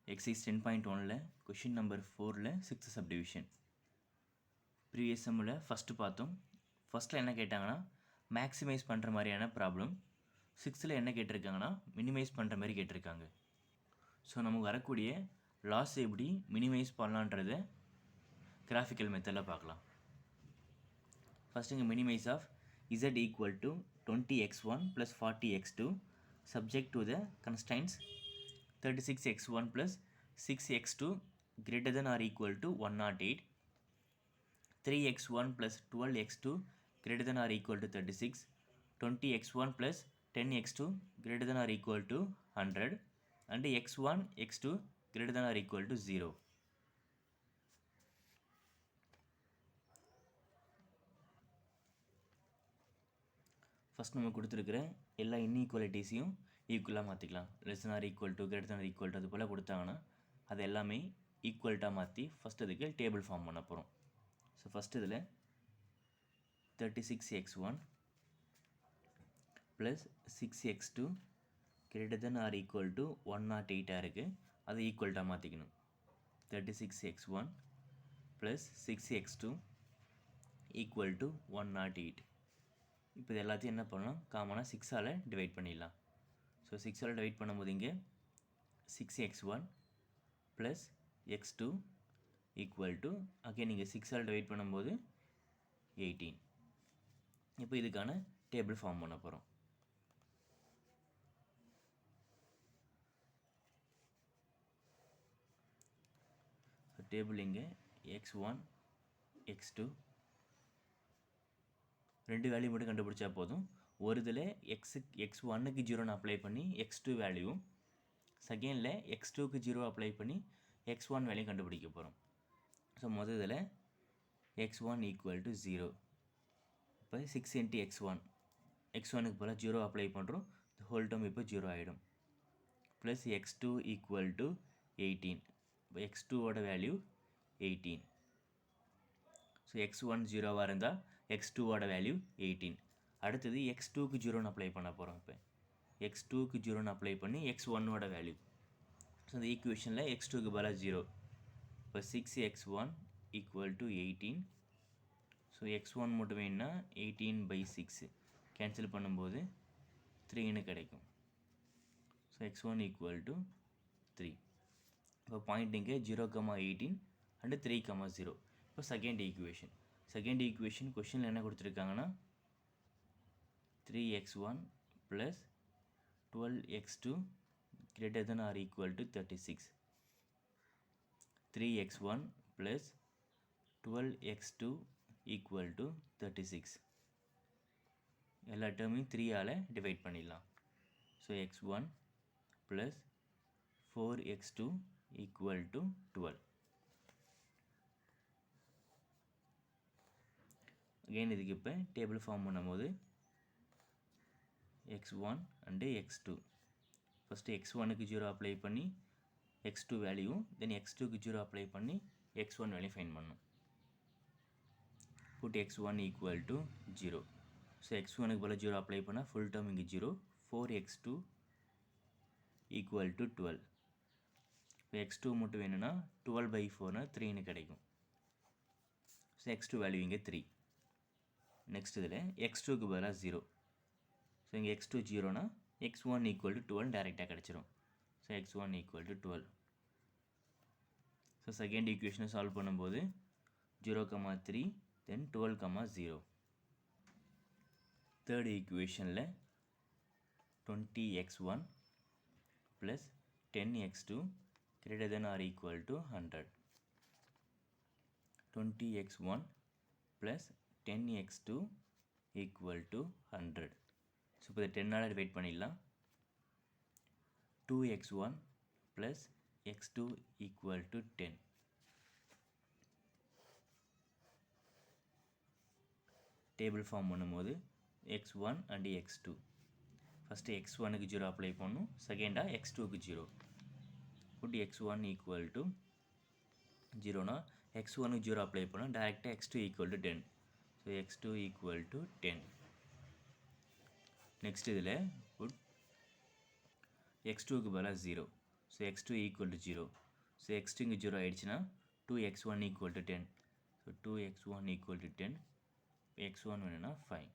Exercise 10.1 question number 4 6th subdivision. Previous சம்மில் first பார்த்தோம். ஃபஸ்ட்டில் என்ன கேட்டாங்கன்னா மேக்ஸிமைஸ் பண்ணுற மாதிரியான ப்ராப்ளம். சிக்ஸ்த்தில் என்ன கேட்டிருக்காங்கன்னா மினிமைஸ் பண்ணுற மாதிரி கேட்டிருக்காங்க. ஸோ நமக்கு வரக்கூடிய லாஸ் எப்படி மினிமைஸ் பண்ணலான்றதை கிராஃபிக்கல் மெத்தடில் பார்க்கலாம். ஃபஸ்ட்டு இங்கே minimize of z equal to 20x1 + 40x2 subject to the constraints 36x1 + 6x2 greater than or equal to 108, 3x1 + 12x2 greater than or equal to 36, 20x1 + 10x2 greater than or equal to 100 and x1 x2 greater than or equal to 0. First நம்ம கொடுத்துருக்கிற எல்லா இன்இக்வாலிட்டிஸையும் ஈக்குவலாக மாற்றிக்கலாம். Less or equal to greater than equal to அது போல் கொடுத்தாங்கன்னா அது எல்லாமே ஈக்குவல்ட்டாக மாற்றி ஃபஸ்ட் அதுக்கு டேபிள் ஃபார்ம் பண்ண போகிறோம். ஸோ ஃபஸ்ட் இதில் 36x1 plus 6x2 greater than or equal to 108 இருக்குது. அதை ஈக்குவல்ட்டாக மாற்றிக்கணும். 36x1 plus 6x2 equal to 108. இப்போ இது எல்லாத்தையும் என்ன பண்ணலாம், காமனாக 6ஆல் டிவைட் பண்ணிடலாம். ஸோ 6ஆல் டிவைட் பண்ணும்போது இங்கே 6x1 plus x2 equal to அகே நீங்கள் 6ஆல் டிவைட் பண்ணும்போது 18. இப்போ இதுக்கான டேபிள் ஃபார்ம் பண்ண போகிறோம். ஸோ டேபிள் இங்கே x1 x2 ரெண்டு வேல்யூ மட்டும் கண்டுபிடிச்சா போதும். ஒரு இதில் x1க்கு 0 அப்ளை பண்ணி x2 வேல்யூவும், செகண்டில் x2க்கு 0 அப்ளை பண்ணி x1 வேல்யூ கண்டுபிடிக்க போகிறோம். ஸோ முதல் இதில் x1 ஈக்குவல் டு 0. இப்போ 6 × x1, x1க்கு போல் 0 அப்ளை பண்ணுறோம். ஹோல் டேர்ம் இப்போ 0 ஆகிடும். Plus x2 equal to 18. இப்போ x2ஓட வேல்யூ 18. ஸோ x1 0வாக இருந்தால் x2ஓட வேல்யூ 18. அடுத்தது x2க்கு 0 அப்ளை பண்ண போகிறோம். இப்போ x2க்கு 0 அப்ளை பண்ணி x1ஓட வேல்யூ. ஸோ இந்த ஈக்குவேஷனில் x2க்கு பதிலாக 0. இப்போ 6x1 equal to 18. So x1 மட்டும் வேணுன்னா 18/6 கேன்சல் பண்ணும்போது 3ன்னு கிடைக்கும். So x1 equal to 3. இப்போ பாயிண்ட் இங்கே 0,18 அண்டு 3,0. இப்போ செகண்ட் ஈக்குவேஷன் கொஷினில் என்ன கொடுத்துருக்காங்கன்னா 3x1 plus 12x2 greater than or equal to 36. 3x1 plus 12x2 equal to 36. எல்லா டேர்மையும் 3ஆல் டிவைட் பண்ணிடலாம். So x1 plus 4x2 equal to 12. Again இதுக்கு இப்போ டேபிள் ஃபார்ம் பண்ணும்போது x1 and x2. First x1க்கு 0 apply பண்ணி x2 வேல்யூவும், தென் x2க்கு 0 அப்ளை பண்ணி x1 வேல்யூ ஃபைன் பண்ணணும். Put x1 equal to 0. So x1க்கு போல் 0 அப்ளை பண்ணால் ஃபுல் டேர்ம் இங்கே 0. 4x2 equal to 12. இப்போ x2 மட்டும் வேணும்னா 12/4னா 3ன்னு கிடைக்கும். ஸோ x2 வேல்யூ இங்கே 3. நெக்ஸ்ட் இதில் x2க்கு பதிலாக 0. ஸோ இங்கே x2 0னா x1 ஈக்குவல் டு 12 டேரெக்டாக கிடச்சிரும். So x1 equal to 12. So second ஈக்குவேஷனை சால்வ் பண்ணும்போது 0,3 தென் 12,0. தேர்ட் ஈக்குவேஷனில் 20x1 plus 10x2 greater than or equal to 100. 20x1 plus 10x2 equal to 100. So இப்போ இதை 10ஆல் டிவைட் பண்ணிடலாம். 2x1 plus x2 equal to 10. Table form பண்ணும்போது x1 and x2. First x1க்கு 0 apply பண்ணணும், செகண்டாக x2க்கு 0. புட் x1 ஈக்குவல் டு 0னா x1க்கு 0 அப்ளை பண்ணோம், டேரெக்டாக x2 equal to 10. So x2 equal to 10. Next இதில் புட் x2க்கு பதிலாக 0. So x2 equal to 0. So x2 இங்கே 0 ஆகிடுச்சுன்னா 2x1 equal to 10. So 2x1 equal to 10. x1 வேணும்னா 5.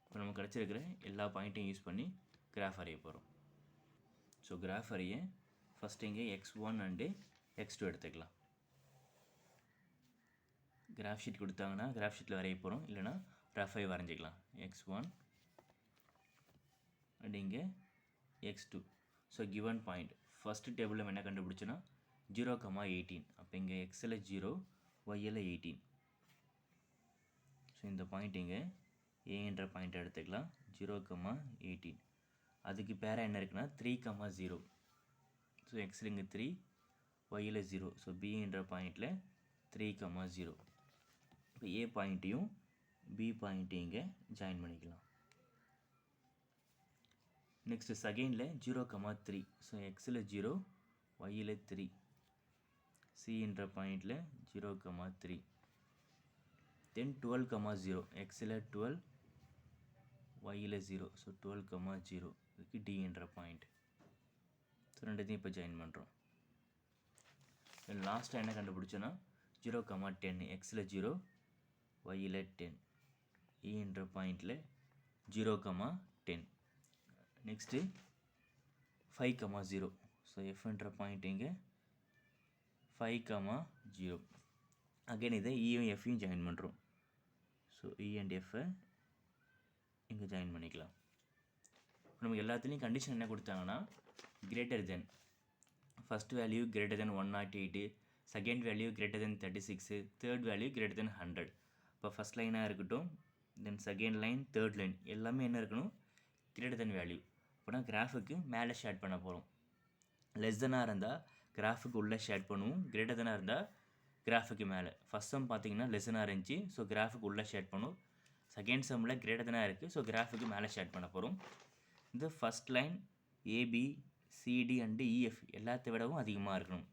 இப்போ நம்ம கிடச்சிருக்கிற எல்லா பாயிண்ட்டையும் யூஸ் பண்ணி கிராஃப் வரைய போகிறோம். ஸோ கிராஃப் வரைய ஃபஸ்ட்டு இங்கே x1 அண்டு x2 எடுத்துக்கலாம். கிராஃப் ஷீட் கொடுத்தாங்கன்னா கிராஃப் ஷீட்டில் வரைய போகிறோம், இல்லைனா ரஃபாக வரைஞ்சிக்கலாம். x1 அண்ட் இங்கே x2. So given point first டேபிளில் நம்ம என்ன கண்டுபிடிச்சோன்னா 0,18. அப்போ இங்கே எக்ஸில் 0, ஒய்யில் 18. ஸோ இந்த பாயிண்ட் இங்கே ஏ என்ற பாயிண்ட் எடுத்துக்கலாம். 0,18. அதுக்கு பேராக என்ன இருக்குன்னா 3,0. ஸோ எக்ஸில் இங்கே 3, ஒய்யில் 0. ஸோ பி என்ற பாயிண்டில் 3,0. இப்போ ஏ பாயிண்ட்டையும் பி பாயிண்ட்டையும் இங்கே ஜாயின் பண்ணிக்கலாம். நெக்ஸ்ட்டு செகண்டில் 0,3. ஸோ எக்ஸில் 0, ஒய்யில் 3. சி என்ற பாயிண்டில் 0,3. தென் 12,0. எக்ஸில் 12, ஒய்யில் 0. ஸோ 12,0 இதுக்கு டி என்ற பாயிண்ட். ஸோ ரெண்டுத்தையும் இப்போ ஜாயின் பண்ணுறோம். தென் லாஸ்ட்டாக என்ன கண்டுபிடிச்சோன்னா 0,10. எக்ஸில் 0, ஒய்யில் 10. இ என்ற பாயிண்டில் 0,10. நெக்ஸ்ட்டு 5,0. ஸோ எஃப் என்ற பாயிண்ட் இங்கே 5,0. அகைன் இதை இயும் எஃப்ஐயும் ஜாயின் பண்ணுறோம். ஸோ இ அண்ட் எஃப்பை இங்கே ஜாயின் பண்ணிக்கலாம். நமக்கு எல்லாத்துலேயும் கண்டிஷன் என்ன கொடுத்தாங்கன்னா greater than first value greater than 108, second value greater than 36, third value greater than 100. இப்போ ஃபஸ்ட் லைனாக இருக்கட்டும், then second line, third line எல்லாமே என்ன இருக்கணும், கிரேட்டர் தென் வேல்யூ. அப்போனா கிராஃபுக்கு மேலே ஷேட் பண்ண போகிறோம். லெஸ் தெனாக இருந்தால் கிராஃபுக்கு உள்ளே ஷேட் பண்ணுவோம், கிரேட்டர் தெனாக இருந்தால் கிராஃபுக்கு மேலே. ஃபஸ்ட் சம் பார்த்தீங்கன்னா லெஸ் தெனாக இருந்துச்சு, ஸோ கிராஃபுக்கு உள்ளே ஷேட் பண்ணுவோம். செகண்ட் சம்மில் கிரேட்டர் தெனாக இருக்குது, ஸோ கிராஃபுக்கு மேலே ஷேட் பண்ண போகிறோம். இந்த first line AB, CD and EF எல்லாத்த விடவும் அதிகமாக இருக்கணும்.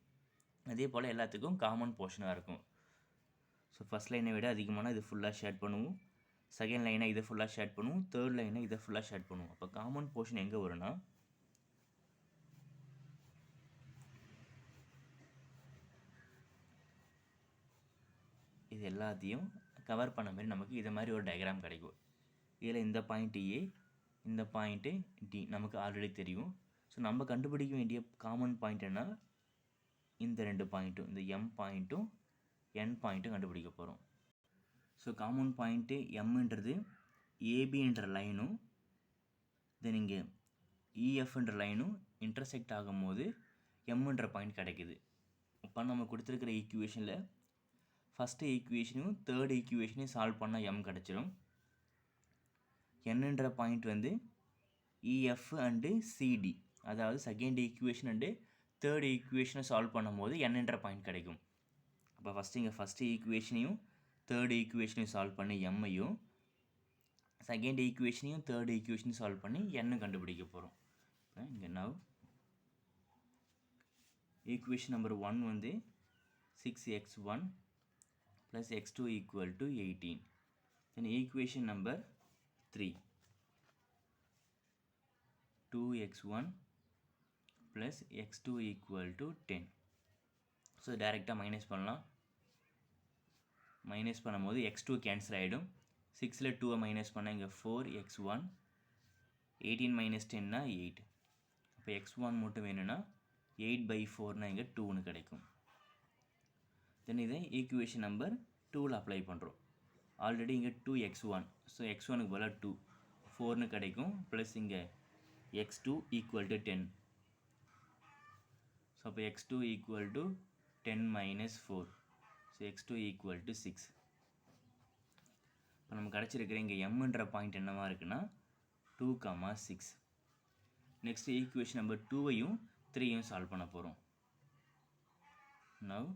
அதே போல் எல்லாத்துக்கும் காமன் போர்ஷனாக இருக்கும். ஸோ ஃபஸ்ட் லைனை விட அதிகமான இது ஃபுல்லாக ஷேட் பண்ணுவோம், செகண்ட் லைனை இதை ஃபுல்லாக ஷேட் பண்ணுவோம், தேர்ட் லைனை இதை ஃபுல்லாக ஷேட் பண்ணுவோம். அப்போ காமன் போர்ஷன் எங்கே வரும்னா இது எல்லாத்தையும் கவர் பண்ண மாதிரி நமக்கு இதை மாதிரி ஒரு டயக்ராம் கிடைக்கும். இதில் இந்த பாயிண்ட்டு ஏ, இந்த பாயிண்ட்டு டி நமக்கு ஆல்ரெடி தெரியும். ஸோ நம்ம கண்டுபிடிக்க வேண்டிய காமன் பாயிண்ட் என்ன, இந்த ரெண்டு பாயிண்ட்டும், இந்த எம் பாயிண்ட்டும் என் பாயிண்ட்டும் கண்டுபிடிக்க போகிறோம். ஸோ காமன் பாயிண்ட்டு எம்ன்றது ஏபின்ற லைனும் தென் இங்கே இஎஃப்ன்ற லைனும் இன்டர்செக்ட் ஆகும்போது எம்ன்ற பாயிண்ட் கிடைக்குது. இப்போ நம்ம கொடுத்துருக்கிற ஈக்குவேஷனில் ஃபஸ்ட்டு ஈக்குவேஷனையும் தேர்ட் ஈக்குவேஷனையும் சால்வ் பண்ணால் எம் கிடச்சிரும். என்னன்ற பாயிண்ட் வந்து இஎஃப் அண்டு சிடி, அதாவது செகண்ட் ஈக்குவேஷன் அண்டு தேர்ட் ஈக்குவேஷனை சால்வ் பண்ணும்போது என்னன்ற பாயிண்ட் கிடைக்கும். அப்போ ஃபஸ்ட்டு இங்கே ஃபஸ்ட்டு ஈக்குவேஷனையும் தேர்ட் ஈக்குவேஷனையும் சால்வ் பண்ணி எம்மையும், செகண்ட் ஈக்குவேஷனையும் தேர்ட் ஈக்குவேஷனையும் சால்வ் பண்ணி என்னும் கண்டுபிடிக்க போகிறோம். இங்கே நவ் ஈக்குவேஷன் நம்பர் 1 வந்து 6x1 plus x2 equal to 18. Then equation number 3 2x1 plus x2 equal to 10. So டேரெக்டாக மைனஸ் பண்ணலாம். மைனஸ் பண்ணும்போது x2 கேன்சல் ஆகிடும். 6ல் 2 மைனஸ் பண்ணால் இங்கே 4x1, 18 மைனஸ் 10னா 8. இப்போ x1 மட்டும் வேணும்னா 8/4னா இங்கே 2ன்னு கிடைக்கும். தென் இதை ஈக்குவேஷன் நம்பர் 2ல் அப்ளை பண்ணுறோம். ஆல்ரெடி இங்கே 2x1, ஸோ x1க்கு பதிலாக 2, 4ன்னு கிடைக்கும். ப்ளஸ் இங்கே x2 ஈக்குவல் டு 10. ஸோ அப்போ x2 equal to 10 minus 4, so x2 equal to 6. இப்போ நம்ம கிடச்சிருக்கிற இங்கே எம்ன்ற பாயிண்ட் என்னவா இருக்குன்னா 2,6. நெக்ஸ்ட் ஈக்குவேஷன் நம்பர் 2வையும் 3யும் சால்வ் பண்ண போகிறோம். Now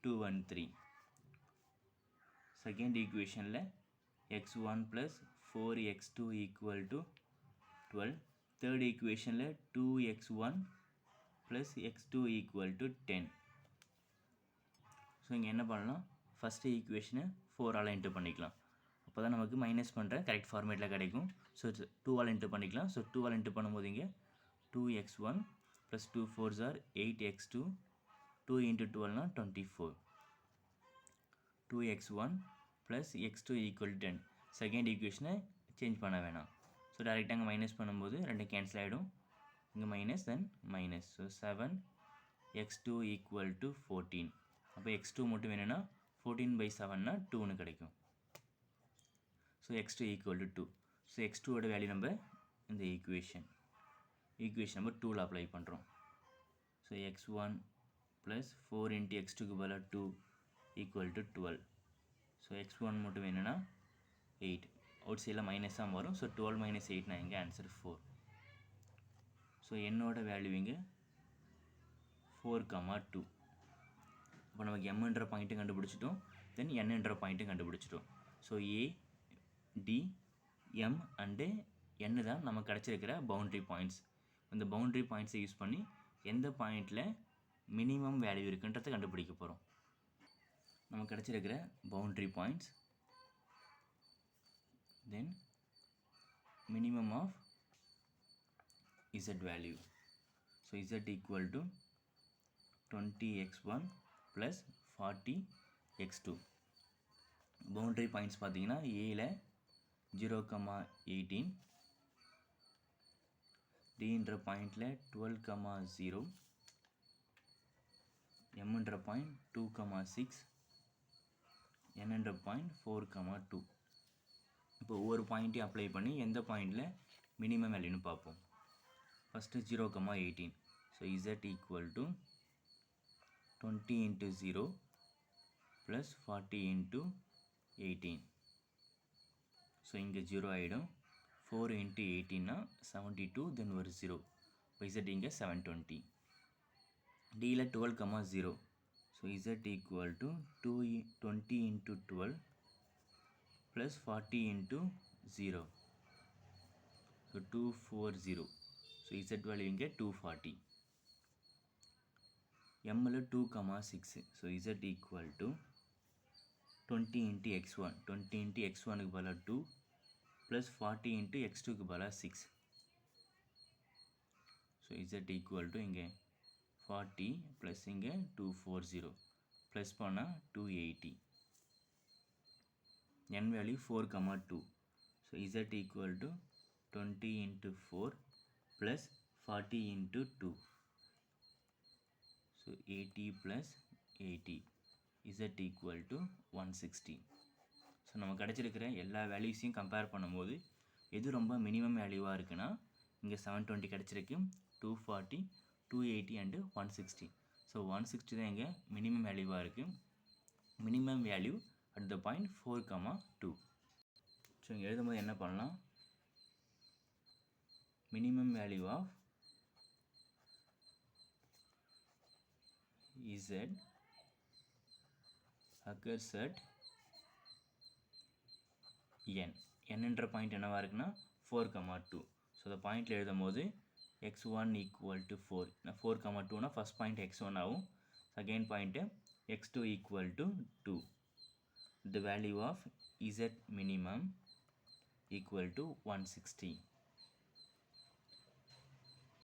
2 and 3. செகண்ட் ஈக்குவேஷனில் x1 plus 4x2 equal to 12. Third ஈக்குவேஷனில் 2x1 plus x2 equal to 10. So இங்கே என்ன பண்ணலாம், ஃபஸ்ட்டு ஈக்குவேஷனை 4ஆல் என்டர் பண்ணிக்கலாம். அப்போ தான் நமக்கு மைனஸ் பண்ணுற கரெக்ட் ஃபார்மேட்டில் கிடைக்கும். ஸோ 2ஆல் இன்ட்டு பண்ணிக்கலாம். ஸோ 2ஆல் இன்ட்டு பண்ணும்போது இங்கே 2x1 + 2 4s are 8x2, 2 into 12 24. 2x1 plus x2 equal to 10. Second ஈக்குவேஷனை சேஞ்ச் பண்ண வேணாம். ஸோ டேரெக்டாக அங்கே மைனஸ் பண்ணும்போது ரெண்டு கேன்சல் ஆகிடும். இங்கே minus then minus. So 7 x2 equal to 14. அப்போ x2 மட்டும் வேணும்னா 14/7 2ன்னு கிடைக்கும். So x2 equal to 2. So x2ஓட வேல்யூ நம்ம இந்த ஈக்குவேஷன் நம்பர் 2ல் அப்ளை பண்ணுறோம். ஸோ x1 + 4 into x2க்கு பதிலாக 2 equal to 12. ஸோ x1 மட்டும் வேணும்னா 8. அவுட் சைடில் மைனஸாக வரும். ஸோ 12 - 8 இங்கே ஆன்சர் 4. ஸோ என்னோட வேல்யூ இங்கே 4,2. இப்போ நமக்கு எம்ன்ற பாயிண்ட்டும் கண்டுபிடிச்சிட்டோம், தென் என்னன்ற பாயிண்ட்டும் கண்டுபிடிச்சிட்டோம். So A, D, M and N தான் நமக்கு கிடச்சிருக்கிற பவுண்ட்ரி பாயிண்ட்ஸ். இந்த பவுண்ட்ரி பாயிண்ட்ஸை யூஸ் பண்ணி எந்த பாயிண்டில் மினிமம் வேல்யூ இருக்குன்றதை கண்டுபிடிக்க போகிறோம். நமக்கு கிடச்சிருக்கிற boundary points, then minimum of z value. So z equal to 20x1 + 40x2. Boundary points பார்த்தீங்கன்னா ஏல 0,18, டின்ற பாயிண்டில் 12,0, எம்ன்ற பாயிண்ட் 2,6, என்னன்ற பாயிண்ட் 4,2. இப்போ ஒவ்வொரு பாயிண்ட்டையும் அப்ளை பண்ணி எந்த பாயிண்டில் மினிமம் வேல்யூன்னு பார்ப்போம். First 0,18. So z equal to 20 into 0 + 40 into 18. So இங்கே 0 ஆகிடும். 4 into 18 72, தென் ஒரு 0. இப்போ z இங்கே 720. டியில் 12,0. So z equal to 20 into 12 + 40 into 0. So 240. So z value இங்கே 240. எம்மில் 2,6. So z equal to 20 into x1. 20 into x1க்கு பதிலாக 2 + 40 into x2க்கு பதிலாக 6. ஸோ z equal to இங்கே 40 + இங்கே 240 ப்ளஸ் பண்ணால் 280. n value 4,2. So z equal to 20 into 4 + 40 into 2. So 80 + 80. z equal to 160. So நம்ம கிடச்சிருக்கிற எல்லா வேல்யூஸையும் கம்பேர் பண்ணும்போது எது ரொம்ப மினிமம் வேல்யூவாக இருக்குன்னா இங்கே 720 கிடச்சிருக்கு, 240, 280 அண்டு 160. ஸோ 160 தான் இங்கே மினிமம் வேல்யூவாக இருக்குது. Minimum value at the point 4,2. So இங்கே எழுதும்போது என்ன பண்ணலாம், minimum value of z occurs at n. என்னன்ற பாயிண்ட் என்னவாக இருக்குன்னா 4,2. ஸோ அந்த பாயிண்டில் எழுதும் போது x1 equal to 4. 4,2னா ஃபஸ்ட் பாயிண்ட் x1 ஆகும், second point x2 equal to 2. The value of z minimum equal to 160.